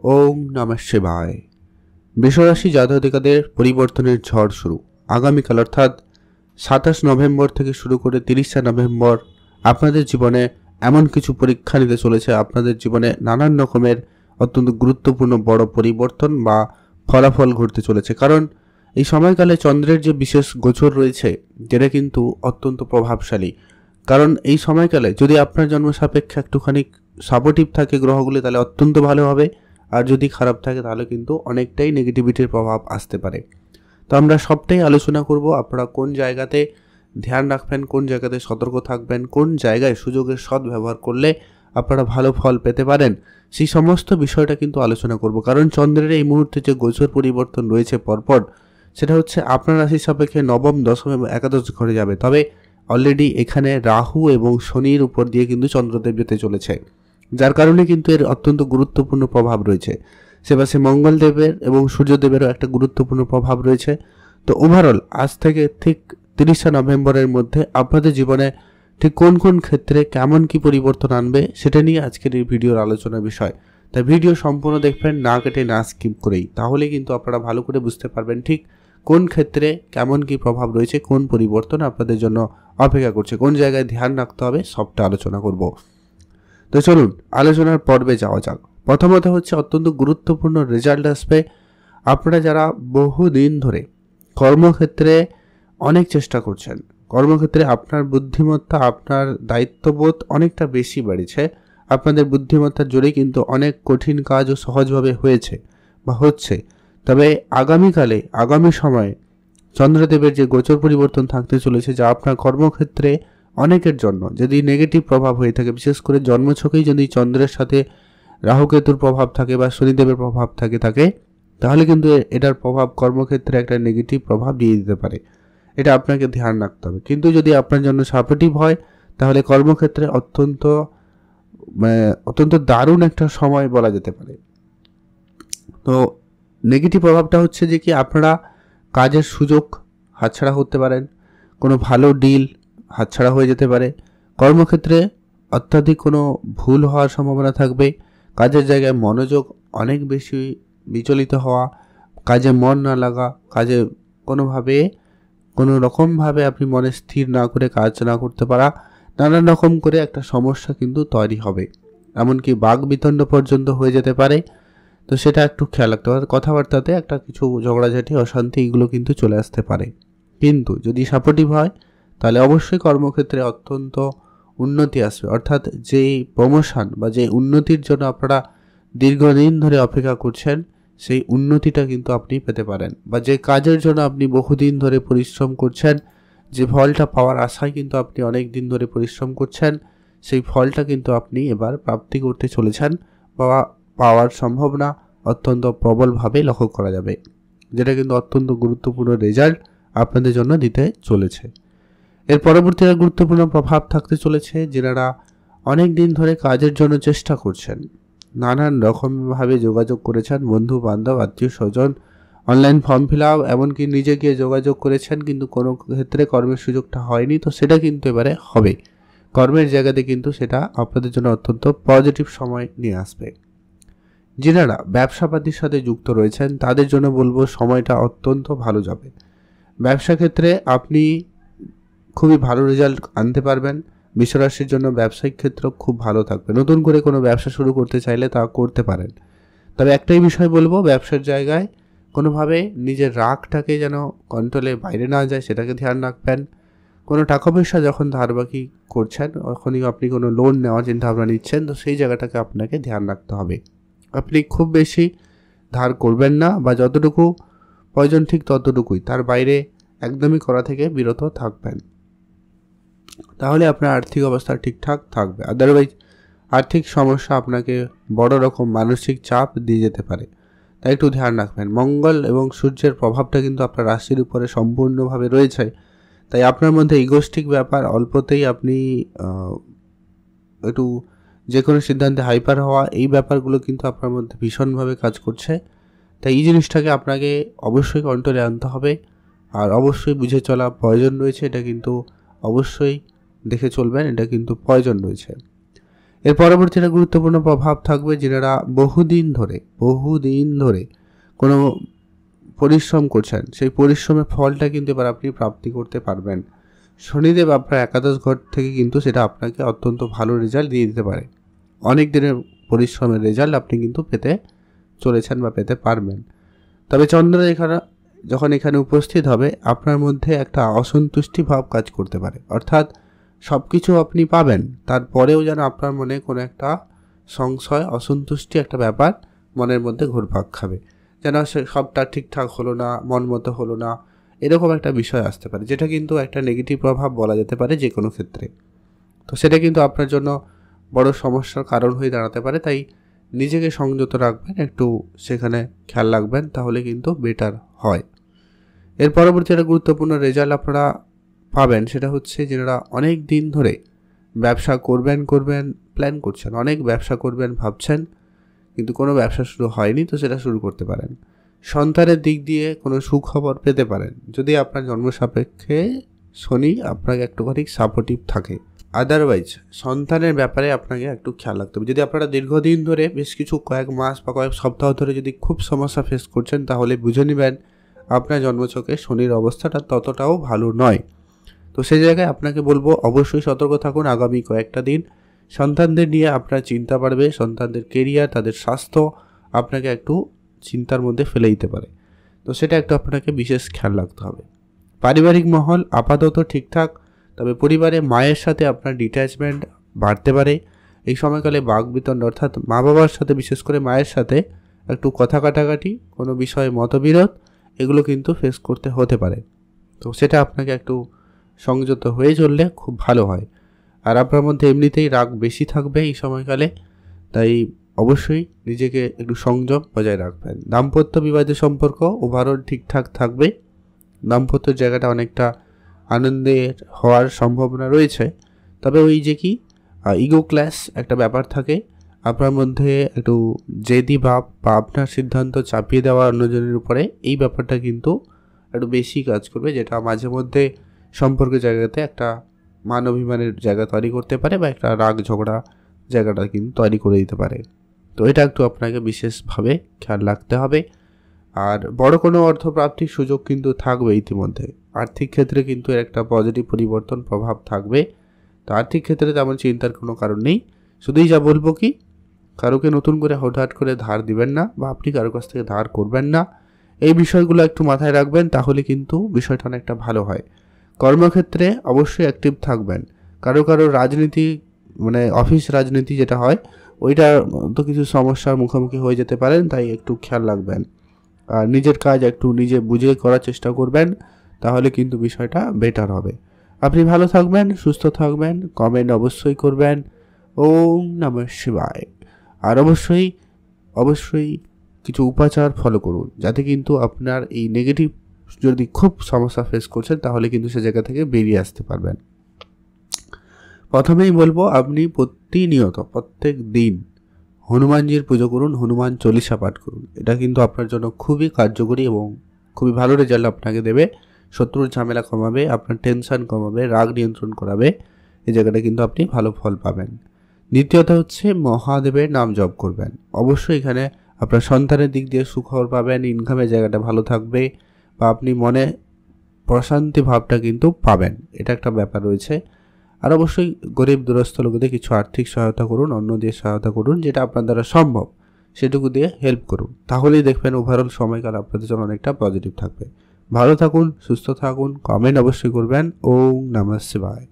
ওম নমঃ শিবায়। বৃষরাশি জাতজাতিকাদের পরিবর্তনের ঝড় শুরু। আগামীকাল অর্থাৎ 27 নভেম্বর থেকে শুরু করে 30 নভেম্বর আপনাদের জীবনে এমন কিছু পরীক্ষা নিতে চলেছে। আপনাদের জীবনে নানান রকমের অত্যন্ত গুরুত্বপূর্ণ বড় পরিবর্তন বা ফলাফল ঘটতে চলেছে। কারণ এই সময়কালে চন্দ্রের যে বিশেষ গোচর রয়েছে যেটা কিন্তু অত্যন্ত প্রভাবশালী। কারণ এই সময়কালে যদি আপনার জন্ম সাপেক্ষে একটুখানি সাপোর্টিভ থাকে গ্রহগুলি, তাহলে অত্যন্ত ভালো হবে। আর যদি খারাপ থাকে তাহলে কিন্তু অনেকটাই নেগেটিভিটির প্রভাব আসতে পারে। তো আমরা সবটাই আলোচনা করব। আপনারা কোন জায়গাতে ধ্যান রাখবেন, কোন জায়গাতে সতর্ক থাকবেন, কোন জায়গায় সুযোগের সৎ ব্যবহার করলে আপনারা ভালো ফল পেতে পারেন, সেই সমস্ত বিষয়টা কিন্তু আলোচনা করব। কারণ চন্দ্রের এই মুহূর্তে যে গোচর পরিবর্তন রয়েছে পরপর, সেটা হচ্ছে আপনার রাশি সাপেক্ষে নবম, দশম এবং একাদশ ঘরে যাবে। তবে অলরেডি এখানে রাহু এবং শনির উপর দিয়ে কিন্তু চন্দ্রদেব যেতে চলেছে, যার কারণে কিন্তু এর অত্যন্ত গুরুত্বপূর্ণ প্রভাব রয়েছে। সে পাশে মঙ্গলদেবের এবং সূর্যদেবেরও একটা গুরুত্বপূর্ণ প্রভাব রয়েছে। তো ওভারঅল আজ থেকে ঠিক 30 নভেম্বরের মধ্যে আপনাদের জীবনে ঠিক কোন কোন ক্ষেত্রে কেমন কি পরিবর্তন আনবে সেটা নিয়ে আজকের এই ভিডিওর আলোচনার বিষয়। তাই ভিডিও সম্পূর্ণ দেখবেন, না কেটে না স্কিপ করেই। তাহলে কিন্তু আপনারা ভালো করে বুঝতে পারবেন ঠিক কোন ক্ষেত্রে কেমন কি প্রভাব রয়েছে, কোন পরিবর্তন আপনাদের জন্য অপেক্ষা করছে, কোন জায়গায় ধ্যান রাখতে হবে, সবটা আলোচনা করব। তো চলুন আলোচনার পর্বে যাওয়া যাক। প্রথমত হচ্ছে অত্যন্ত গুরুত্বপূর্ণ রেজাল্ট আসবে। আপনারা যারা বহুদিন ধরে কর্মক্ষেত্রে অনেক চেষ্টা করছেন, কর্মক্ষেত্রে আপনার বুদ্ধিমত্তা, আপনার দায়িত্ববোধ অনেকটা বেশি বেড়েছে, আপনাদের বুদ্ধিমত্তার জোরেই কিন্তু অনেক কঠিন কাজও সহজভাবে হয়েছে বা হচ্ছে। তবে আগামীকালে, আগামী সময়ে চন্দ্রদেবের যে গোচর পরিবর্তন থাকতে চলেছে, যা আপনার কর্মক্ষেত্রে অনেকের জন্য যদি নেগেটিভ প্রভাব হয়ে থাকে, বিশেষ করে জন্মছকেই যদি চন্দ্রের সাথে রাহুকেতুর প্রভাব থাকে বা শনিদেবের প্রভাব থাকে তাহলে কিন্তু এটার প্রভাব কর্মক্ষেত্রে একটা নেগেটিভ প্রভাব দিয়ে দিতে পারে। এটা আপনাকে ধ্যান রাখতে হবে। কিন্তু যদি আপনার জন্য সাপোর্টিভ হয় তাহলে কর্মক্ষেত্রে অত্যন্ত দারুণ একটা সময় বলা যেতে পারে। তো নেগেটিভ প্রভাবটা হচ্ছে যে কি আপনারা কাজের সুযোগ হাতছাড়া করতে পারেন, কোনো ভালো ডিল হাতছাড়া হয়ে যেতে পারে, কর্মক্ষেত্রে অত্যাধিক কোনো ভুল হওয়ার সম্ভাবনা থাকবে, কাজের জায়গায় মনোযোগ অনেক বেশি বিচলিত হওয়া, কাজে মন না লাগা, কাজে কোনো রকমভাবে আপনি মনে স্থির না করে কাজ না করতে পারা, নানান রকম করে একটা সমস্যা কিন্তু তৈরি হবে। এমনকি বাকবিতণ্ড পর্যন্ত হয়ে যেতে পারে। তো সেটা একটু খেয়াল রাখতে হবে। কথাবার্তাতে একটা কিছু ঝগড়াঝাটি, অশান্তি এগুলো কিন্তু চলে আসতে পারে। কিন্তু যদি সাপোর্টিভ হয় তাহলে অবশ্যই কর্মক্ষেত্রে অত্যন্ত উন্নতি আসবে। অর্থাৎ যেই প্রমোশন বা যে উন্নতির জন্য আপনারা দীর্ঘদিন ধরে অপেক্ষা করছেন, সেই উন্নতিটা কিন্তু আপনি পেতে পারেন। বা যে কাজের জন্য আপনি বহুদিন ধরে পরিশ্রম করছেন, যে ফলটা পাওয়ার আশায় কিন্তু আপনি অনেক দিন ধরে পরিশ্রম করছেন, সেই ফলটা কিন্তু আপনি এবার প্রাপ্তি করতে চলেছেন বা পাওয়ার সম্ভাবনা অত্যন্ত প্রবলভাবে লক্ষ্য করা যাবে, যেটা কিন্তু অত্যন্ত গুরুত্বপূর্ণ রেজাল্ট আপনাদের জন্য দিতে চলেছে। এর পরবর্তী গুরুত্বপূর্ণ প্রভাব থাকতে চলেছে যারা অনেক দিন ধরে কাজের জন্য চেষ্টা করছেন, নানান রকমভাবে যোগাযোগ করেছেন, বন্ধু বান্ধব, আত্মীয় স্বজন, অনলাইন ফর্ম ফিল আপ, এমনকি নিজে গিয়ে যোগাযোগ করেছেন কিন্তু কোনো ক্ষেত্রে কর্মের সুযোগটা হয়নি। তো সেটা কিন্তু এবারে হবে। কর্মের জায়গাতে কিন্তু সেটা আপনাদের জন্য অত্যন্ত পজিটিভ সময় নিয়ে আসবে। যারা ব্যবসাপাতির সাথে যুক্ত রয়েছেন তাদের জন্য বলবো সময়টা অত্যন্ত ভালো যাবে। ব্যবসা ক্ষেত্রে আপনি খুবই ভালো রেজাল্ট আনতে পারবেন। বৃষরাশির জন্য ব্যবসায়িক ক্ষেত্র খুব ভালো থাকবে। নতুন করে কোনো ব্যবসা শুরু করতে চাইলে তা করতে পারেন। তবে একটাই বিষয় বলবো, ব্যবসার জায়গায় কোনোভাবে নিজের রাগটাকে যেন কন্ট্রোলের বাইরে না যায়, সেটাকে ধ্যান রাখবেন। কোনো টাকা পয়সা যখন ধার বাকি করছেন, তখনই আপনি কোনো লোন নেওয়ার চিন্তাভাবনা নিচ্ছেন, তো সেই জায়গাটাকে আপনাকে ধ্যান রাখতে হবে। আপনি খুব বেশি ধার করবেন না, বা যতটুকু প্রয়োজন ঠিক ততটুকুই, তার বাইরে একদমই করা থেকে বিরত থাকবেন। তাহলে আপনার আর্থিক অবস্থা ঠিকঠাক থাকবে। আদারওয়াইজ আর্থিক সমস্যা আপনাকে বড় রকম মানসিক চাপ দিয়ে যেতে পারে, তাই একটু ধ্যান রাখবেন। মঙ্গল এবং সূর্যের প্রভাবটা কিন্তু আপনার রাশির উপরে সম্পূর্ণভাবে রয়েছে, তাই আপনার মধ্যে ইগোস্টিক ব্যাপার, অল্পতেই আপনি একটু যে কোনো সিদ্ধান্তে হাইপার হওয়া, এই ব্যাপারগুলো কিন্তু আপনার মধ্যে ভীষণভাবে কাজ করছে। তাই এই জিনিসটাকে আপনাকে অবশ্যই কন্ট্রোলে আনতে হবে, আর অবশ্যই বুঝে চলা প্রয়োজন রয়েছে। এটা কিন্তু অবশ্যই দেখে চলবেন, এটা কিন্তু প্রয়োজন রয়েছে। এর পরবর্তী একটা গুরুত্বপূর্ণ প্রভাব থাকবে, যারা বহুদিন ধরে কোনো পরিশ্রম করছেন, সেই পরিশ্রমের ফলটা কিন্তু এবার আপনি প্রাপ্তি করতে পারবেন। শনিদেব আপনার একাদশ ঘর থেকে কিন্তু সেটা আপনাকে অত্যন্ত ভালো রেজাল্ট দিয়ে দিতে পারে। অনেক দিনের পরিশ্রমের রেজাল্ট আপনি কিন্তু পেতে চলেছেন বা পেতে পারবেন। তবে চন্দ্র যখন এখানে উপস্থিত হবে, আপনার মধ্যে একটা অসন্তুষ্টি ভাব কাজ করতে পারে। অর্থাৎ সব কিছু আপনি পাবেন, তারপরেও যেন আপনার মনে কোনো একটা সংশয়, অসন্তুষ্টি একটা ব্যাপার মনের মধ্যে ঘুরপাক খাবে, যেন সবটা ঠিকঠাক হলো না, মন মতো হলো না, এরকম একটা বিষয় আসতে পারে, যেটা কিন্তু একটা নেগেটিভ প্রভাব বলা যেতে পারে যে কোনো ক্ষেত্রে। তো সেটা কিন্তু আপনার জন্য বড় সমস্যার কারণ হয়ে দাঁড়াতে পারে। তাই নিজেকে সংযত রাখবেন, একটু সেখানে খেয়াল রাখবেন, তাহলে কিন্তু বেটার হয়। এর পরবর্তী একটা গুরুত্বপূর্ণ রেজাল্ট আপনারা পাবেন, সেটা হচ্ছে যারা অনেক দিন ধরে ব্যবসা করবেন প্ল্যান করছেন, অনেক ব্যবসা করবেন ভাবছেন, কিন্তু কোনো ব্যবসা শুরু হয়নি, তো সেটা শুরু করতে পারেন। সন্তানের দিক দিয়ে কোনো সুখবর পেতে পারেন, যদি আপনার জন্ম সাপেক্ষে শনি আপনাকে একটুখানি সাপোর্টিভ থাকে। আদারওয়াইজ সন্তানের ব্যাপারে আপনাকে একটু খেয়াল রাখতে হবে। যদি আপনারা দীর্ঘদিন ধরে বেশ কিছু কয়েক মাস বা কয়েক সপ্তাহ ধরে যদি খুব সমস্যা ফেস করছেন, তাহলে বুঝে নেবেন আপনার জন্মছকে শনির অবস্থাটা ততটাও ভালো নয়। তো সেই জায়গায় আপনাকে বলবো, অবশ্যই সতর্ক থাকুন। আগামী কয়েকটা দিন সন্তানদের নিয়ে আপনার চিন্তা বাড়বে, সন্তানদের কেরিয়ার, তাদের স্বাস্থ্য আপনাকে একটু চিন্তার মধ্যে ফেলে দিতে পারে। তো সেটা একটু আপনাকে বিশেষ খেয়াল রাখতে হবে। পারিবারিক মহল আপাতত ঠিকঠাক, তবে পরিবারে মায়ের সাথে আপনার ডিট্যাচমেন্ট বাড়তে পারে। এই সময়কালে বাকবিতণ্ড, অর্থাৎ মা বাবার সাথে, বিশেষ করে মায়ের সাথে একটু কথা কাটাকাটি, কোনো বিষয়ে মতবিরোধ, এগুলো কিন্তু ফেস করতে হতে পারে। তো সেটা আপনাকে একটু সংযত হয়ে চললে খুব ভালো হয়। আর আপনার মধ্যে এমনিতেই রাগ বেশি থাকবে এই সময়কালে, তাই অবশ্যই নিজেকে একটু সংযম বজায় রাখবেন। দাম্পত্য বিবাদের সম্পর্ক ওভারঅল ঠিকঠাক থাকবে। দাম্পত্যের জায়গাটা অনেকটা আনন্দের হওয়ার সম্ভাবনা রয়েছে। তবে ওই যে কি ইগো ক্ল্যাশ একটা ব্যাপার থাকে, আপনার মধ্যে একটু জেদি ভাব বা আপনার সিদ্ধান্ত চাপিয়ে দেওয়া অন্যজনের উপরে, এই ব্যাপারটা কিন্তু একটু বেশি কাজ করবে, যেটা মাঝে মধ্যে সম্পর্কের জায়গাতে একটা মান অভিমানের জায়গা তৈরি করতে পারে, বা একটা রাগ ঝগড়া জায়গাটা কিন্তু তৈরি করে দিতে পারে। তো এটা একটু আপনাকে বিশেষভাবে খেয়াল রাখতে হবে। আর বড় কোনো অর্থপ্রাপ্তির সুযোগ কিন্তু থাকবে ইতিমধ্যে। আর্থিক ক্ষেত্রে কিন্তু এর একটা পজিটিভ পরিবর্তন প্রভাব থাকবে। তো আর্থিক ক্ষেত্রে তেমন চিন্তার কোনো কারণ নেই। শুধুই যা বলবো কি, কারোকে নতুন করে হঠাৎ করে ধার দিবেন না, বা আপনি কারো কাছ থেকে ধার করবেন না। এই বিষয়গুলো একটু মাথায় রাখবেন, তাহলে কিন্তু বিষয়টা অনেকটা ভালো হয়। কর্মক্ষেত্রে অবশ্যই অ্যাক্টিভ থাকবেন। কারো রাজনীতি, মানে অফিস রাজনীতি যেটা হয়, ওইটার তো কিছু সমস্যার মুখোমুখি হয়ে যেতে পারেন, তাই একটু খেয়াল রাখবেন। আর নিজের কাজ একটু নিজে বুঝে করার চেষ্টা করবেন, তাহলে কিন্তু বিষয়টা বেটার হবে। আপনি ভালো থাকবেন, সুস্থ থাকবেন, কমেন্ট অবশ্যই করবেন। ওম নমঃ শিবায়। আর অবশ্যই কিছু উপাচার ফলো করুন, যাতে কিন্তু আপনার এই নেগেটিভ, যদি খুব সমস্যা ফেস করছেন, তাহলে কিন্তু সে জায়গা থেকে বেরিয়ে আসতে পারবেন। প্রথমেই বলবো, আপনি প্রত্যেক দিন হনুমানজির পুজো করুন, হনুমান চল্লিশা পাঠ করুন। এটা কিন্তু আপনার জন্য খুবই কার্যকরী এবং খুবই ভালো রেজাল্ট আপনাকে দেবে। শত্রুর ঝামেলা কমাবে, আপনার টেনশন কমাবে, রাগ নিয়ন্ত্রণ করাবে। এই জায়গাটা কিন্তু আপনি ভালো ফল পাবেন। দ্বিতীয়ত হচ্ছে মহাদেবের নাম জপ করবেন। অবশ্যই এখানে আপনার সন্তানের দিক দিয়ে সুখবর পাবেন, ইনকামের জায়গাটা ভালো থাকবে, বা আপনি মনে প্রশান্তি ভাবটা কিন্তু পাবেন, এটা একটা ব্যাপার রয়েছে। আর অবশ্যই গরিব দুরস্থ লোকদের কিছু আর্থিক সহায়তা করুন, অন্য দিয়ে সহায়তা করুন, যেটা আপনার দ্বারা সম্ভব সেটুকু দিয়ে হেল্প করুন। তাহলেই দেখবেন ওভারঅল সময়কাল আপনাদের জন্য অনেকটা পজিটিভ থাকবে। ভালো থাকুন, সুস্থ থাকুন, কমেন্ট অবশ্যই করবেন। ওম নমঃ শিবায়।